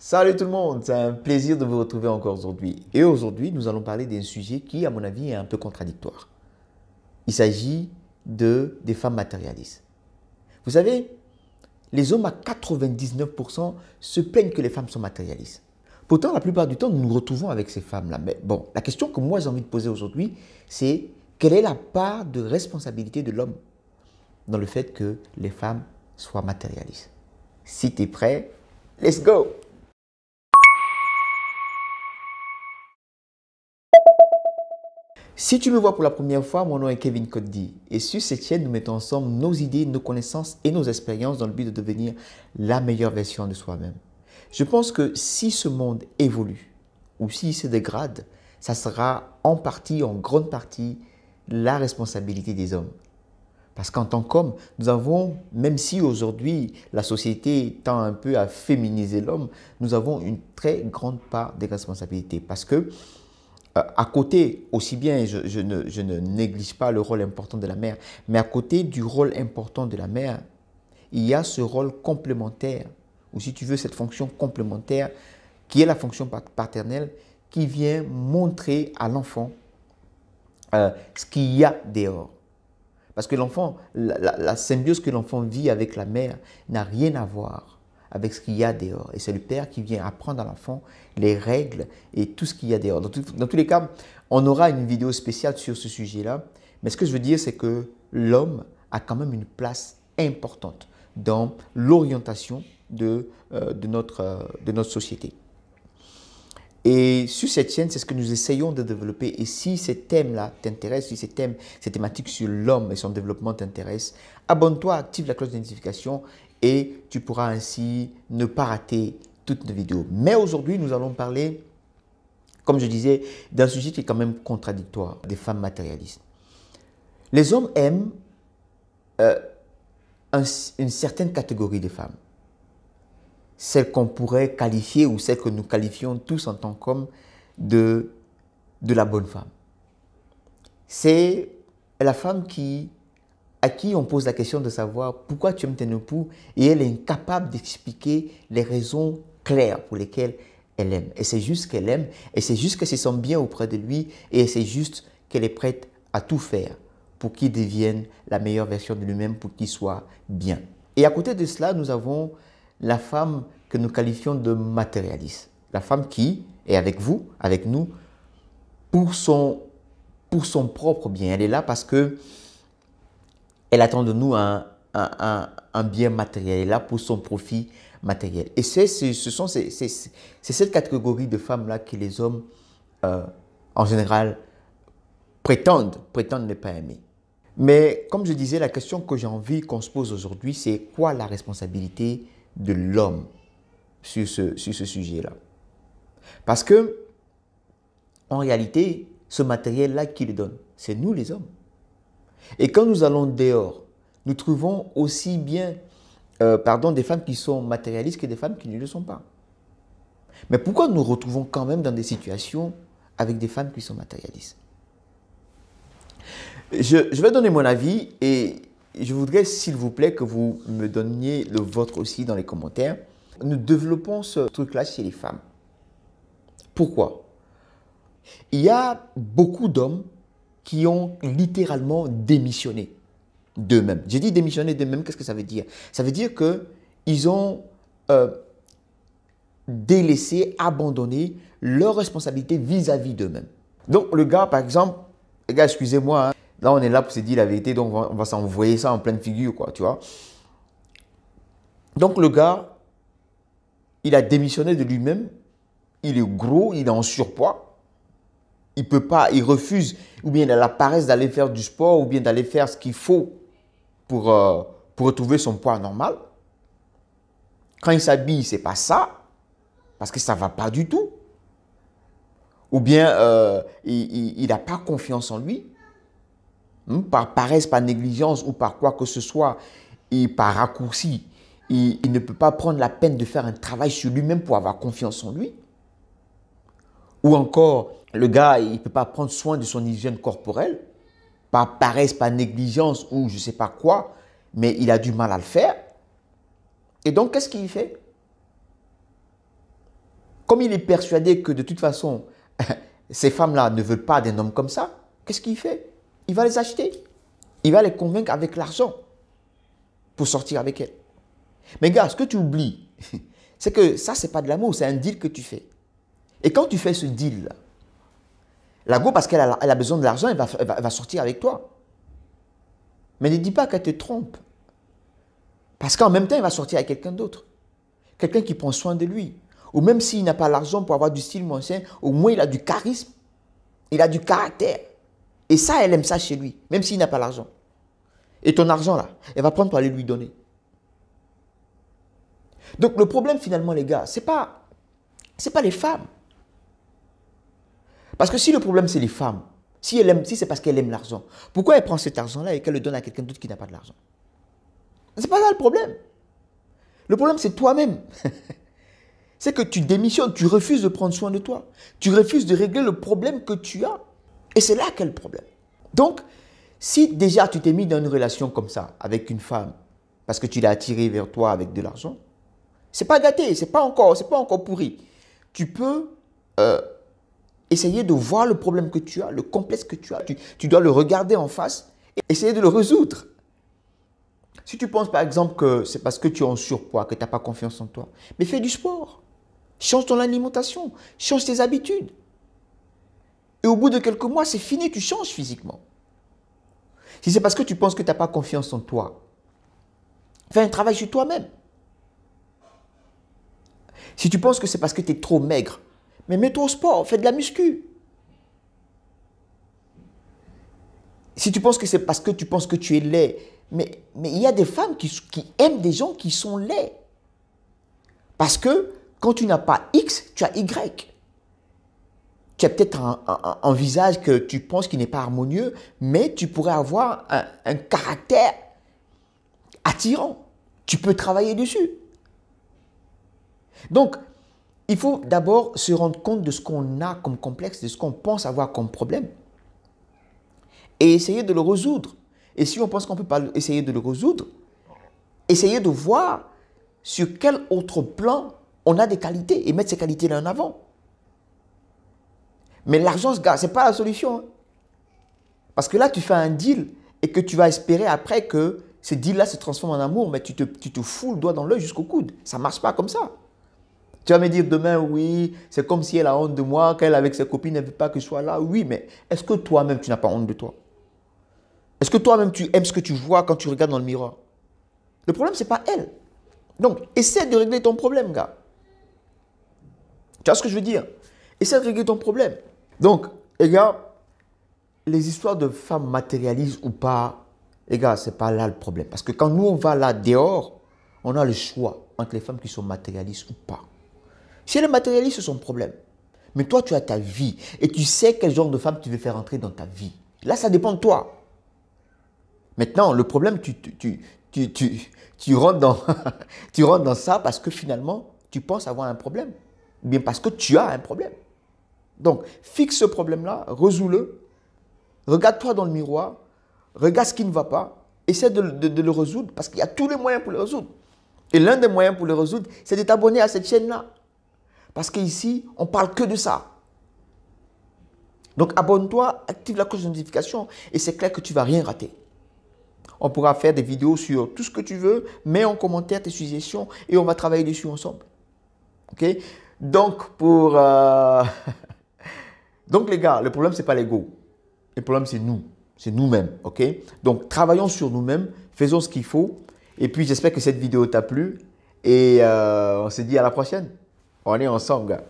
Salut tout le monde, c'est un plaisir de vous retrouver encore aujourd'hui. Et aujourd'hui, nous allons parler d'un sujet qui, à mon avis, est un peu contradictoire. Il s'agit des femmes matérialistes. Vous savez, les hommes à 99% se plaignent que les femmes sont matérialistes. Pourtant, la plupart du temps, nous nous retrouvons avec ces femmes-là. Mais bon, la question que moi j'ai envie de poser aujourd'hui, c'est quelle est la part de responsabilité de l'homme dans le fait que les femmes soient matérialistes? Si tu es prêt, let's go! Si tu me vois pour la première fois, mon nom est Kevin Koddi et sur cette chaîne, nous mettons ensemble nos idées, nos connaissances et nos expériences dans le but de devenir la meilleure version de soi-même. Je pense que si ce monde évolue ou s'il se dégrade, ça sera en partie, en grande partie, la responsabilité des hommes. Parce qu'en tant qu'homme, nous avons, même si aujourd'hui la société tend un peu à féminiser l'homme, nous avons une très grande part des responsabilités. Parce que à côté, aussi bien, je ne néglige pas le rôle important de la mère, mais à côté du rôle important de la mère, il y a ce rôle complémentaire, ou si tu veux, cette fonction complémentaire, qui est la fonction paternelle, qui vient montrer à l'enfant ce qu'il y a dehors. Parce que l'enfant, la symbiose que l'enfant vit avec la mère n'a rien à voir avec ce qu'il y a dehors. Et c'est le père qui vient apprendre à l'enfant les règles et tout ce qu'il y a dehors. Dans tous les cas, on aura une vidéo spéciale sur ce sujet-là. Mais ce que je veux dire, c'est que l'homme a quand même une place importante dans l'orientation de notre société. Et sur cette chaîne, c'est ce que nous essayons de développer. Et si ces thèmes-là t'intéressent, si ces thématiques sur l'homme et son développement t'intéressent, abonne-toi, active la cloche de notification et tu pourras ainsi ne pas rater toutes nos vidéos. Mais aujourd'hui, nous allons parler, comme je disais, d'un sujet qui est quand même contradictoire, des femmes matérialistes. Les hommes aiment une certaine catégorie de femmes. Celle qu'on pourrait qualifier ou celle que nous qualifions tous en tant qu'hommes de la bonne femme. C'est la femme à qui on pose la question de savoir pourquoi tu aimes ton époux et elle est incapable d'expliquer les raisons claires pour lesquelles elle aime. Et c'est juste qu'elle aime et c'est juste qu'elle se sent bien auprès de lui et c'est juste qu'elle est prête à tout faire pour qu'il devienne la meilleure version de lui-même, pour qu'il soit bien. Et à côté de cela, nous avons la femme que nous qualifions de matérialiste. La femme qui est avec vous, avec nous, pour son propre bien. Elle est là parce que elle attend de nous un bien matériel. Elle est là pour son profit matériel. Et c'est cette catégorie de femmes-là que les hommes, en général, prétendent ne pas aimer. Mais comme je disais, la question que j'ai envie qu'on se pose aujourd'hui, c'est quoi la responsabilité de l'homme sur ce sujet-là? Parce que, en réalité, ce matériel-là, qui le donne? C'est nous les hommes. Et quand nous allons dehors, nous trouvons aussi bien des femmes qui sont matérialistes que des femmes qui ne le sont pas. Mais pourquoi nous nous retrouvons quand même dans des situations avec des femmes qui sont matérialistes? Je vais donner mon avis et je voudrais, s'il vous plaît, que vous me donniez le vôtre aussi dans les commentaires. Nous développons ce truc-là chez les femmes. Pourquoi? Il y a beaucoup d'hommes qui ont littéralement démissionné d'eux-mêmes. J'ai dit démissionner d'eux-mêmes, qu'est-ce que ça veut dire? Ça veut dire qu'ils ont délaissé, abandonné leurs responsabilités vis-à-vis d'eux-mêmes. Donc le gars, par exemple, les gars, excusez-moi, hein, là on est là pour se dire la vérité, donc on va s'envoyer ça en pleine figure, quoi, tu vois. Donc le gars, il a démissionné de lui-même, il est gros, il est en surpoids, il peut pas, il refuse, ou bien il a la paresse d'aller faire du sport, ou bien d'aller faire ce qu'il faut pour retrouver son poids normal. Quand il s'habille, c'est pas ça, parce que ça va pas du tout. Ou bien il n'a pas confiance en lui, par paresse, par négligence ou par quoi que ce soit, et par raccourci. Il ne peut pas prendre la peine de faire un travail sur lui-même pour avoir confiance en lui. Ou encore, le gars, il ne peut pas prendre soin de son hygiène corporelle, par paresse, par négligence ou je ne sais pas quoi, mais il a du mal à le faire. Et donc, qu'est-ce qu'il fait? Comme il est persuadé que de toute façon, ces femmes-là ne veulent pas d'un homme comme ça, qu'est-ce qu'il fait? Il va les acheter. Il va les convaincre avec l'argent pour sortir avec elles. Mais gars, ce que tu oublies, c'est que ça, ce n'est pas de l'amour, c'est un deal que tu fais. Et quand tu fais ce deal-là, la go, parce qu'elle a besoin de l'argent, elle va sortir avec toi. Mais ne dis pas qu'elle te trompe. Parce qu'en même temps, elle va sortir avec quelqu'un d'autre. Quelqu'un qui prend soin de lui. Ou même s'il n'a pas l'argent pour avoir du style ancien, au moins il a du charisme. Il a du caractère. Et ça, elle aime ça chez lui, même s'il n'a pas l'argent. Et ton argent, là, elle va prendre pour aller lui donner. Donc le problème, finalement, les gars, c'est pas les femmes. Parce que si le problème, c'est les femmes, si c'est parce qu'elle aime l'argent, pourquoi elle prend cet argent-là et qu'elle le donne à quelqu'un d'autre qui n'a pas de l'argent? C'est pas ça le problème. Le problème, c'est toi-même. C'est que tu démissionnes, tu refuses de prendre soin de toi. Tu refuses de régler le problème que tu as. Et c'est là qu'est le problème. Donc, si déjà tu t'es mis dans une relation comme ça avec une femme, parce que tu l'as attirée vers toi avec de l'argent, c'est pas gâté, c'est pas encore pourri. Tu peux essayer de voir le problème que tu as, le complexe que tu as. Tu dois le regarder en face et essayer de le résoudre. Si tu penses par exemple que c'est parce que tu es en surpoids, que tu n'as pas confiance en toi, mais fais du sport. Change ton alimentation, change tes habitudes. Et au bout de quelques mois, c'est fini, tu changes physiquement. Si c'est parce que tu penses que tu n'as pas confiance en toi, fais un travail sur toi-même. Si tu penses que c'est parce que tu es trop maigre, mais mets-toi au sport, fais de la muscu. Si tu penses que c'est parce que tu penses que tu es laid, mais il y a des femmes qui aiment des gens qui sont laids. Parce que quand tu n'as pas X, tu as Y. Tu as peut-être un visage que tu penses qui n'est pas harmonieux, mais tu pourrais avoir un caractère attirant. Tu peux travailler dessus. Donc, il faut d'abord se rendre compte de ce qu'on a comme complexe, de ce qu'on pense avoir comme problème. Et essayer de le résoudre. Et si on pense qu'on ne peut pas essayer de le résoudre, essayer de voir sur quel autre plan on a des qualités et mettre ces qualités-là en avant. Mais l'argent, ce gars, ce n'est pas la solution. Hein. Parce que là, tu fais un deal et que tu vas espérer après que ce deal-là se transforme en amour, mais tu te fous le doigt dans l'œil jusqu'au coude. Ça ne marche pas comme ça. Tu vas me dire demain, oui, c'est comme si elle a honte de moi, qu'elle avec ses copines ne veut pas que je sois là. Oui, mais est-ce que toi-même, tu n'as pas honte de toi? Est-ce que toi-même, tu aimes ce que tu vois quand tu regardes dans le miroir? Le problème, ce n'est pas elle. Donc, essaie de régler ton problème, gars. Tu vois ce que je veux dire? Essaie de régler ton problème. Donc, les gars, les histoires de femmes matérialistes ou pas, les gars, ce n'est pas là le problème. Parce que quand nous, on va là dehors, on a le choix entre les femmes qui sont matérialistes ou pas. Si elle est matérialiste, c'est son problème. Mais toi, tu as ta vie et tu sais quel genre de femme tu veux faire entrer dans ta vie. Là, ça dépend de toi. Maintenant, le problème, tu rentres dans, tu rentres dans ça parce que finalement, tu penses avoir un problème. Ou bien parce que tu as un problème. Donc, fixe ce problème-là, résous-le, regarde-toi dans le miroir, regarde ce qui ne va pas, essaie de le résoudre parce qu'il y a tous les moyens pour le résoudre. Et l'un des moyens pour le résoudre, c'est de t'abonner à cette chaîne-là. Parce qu'ici, on ne parle que de ça. Donc, abonne-toi, active la cloche de notification et c'est clair que tu ne vas rien rater. On pourra faire des vidéos sur tout ce que tu veux, mets en commentaire tes suggestions et on va travailler dessus ensemble. Ok? Donc, Donc, les gars, le problème, ce n'est pas l'ego. Le problème, c'est nous. C'est nous-mêmes. Ok? Donc, travaillons sur nous-mêmes, faisons ce qu'il faut. Et puis, j'espère que cette vidéo t'a plu. Et on se dit à la prochaine. On est ensemble, gars.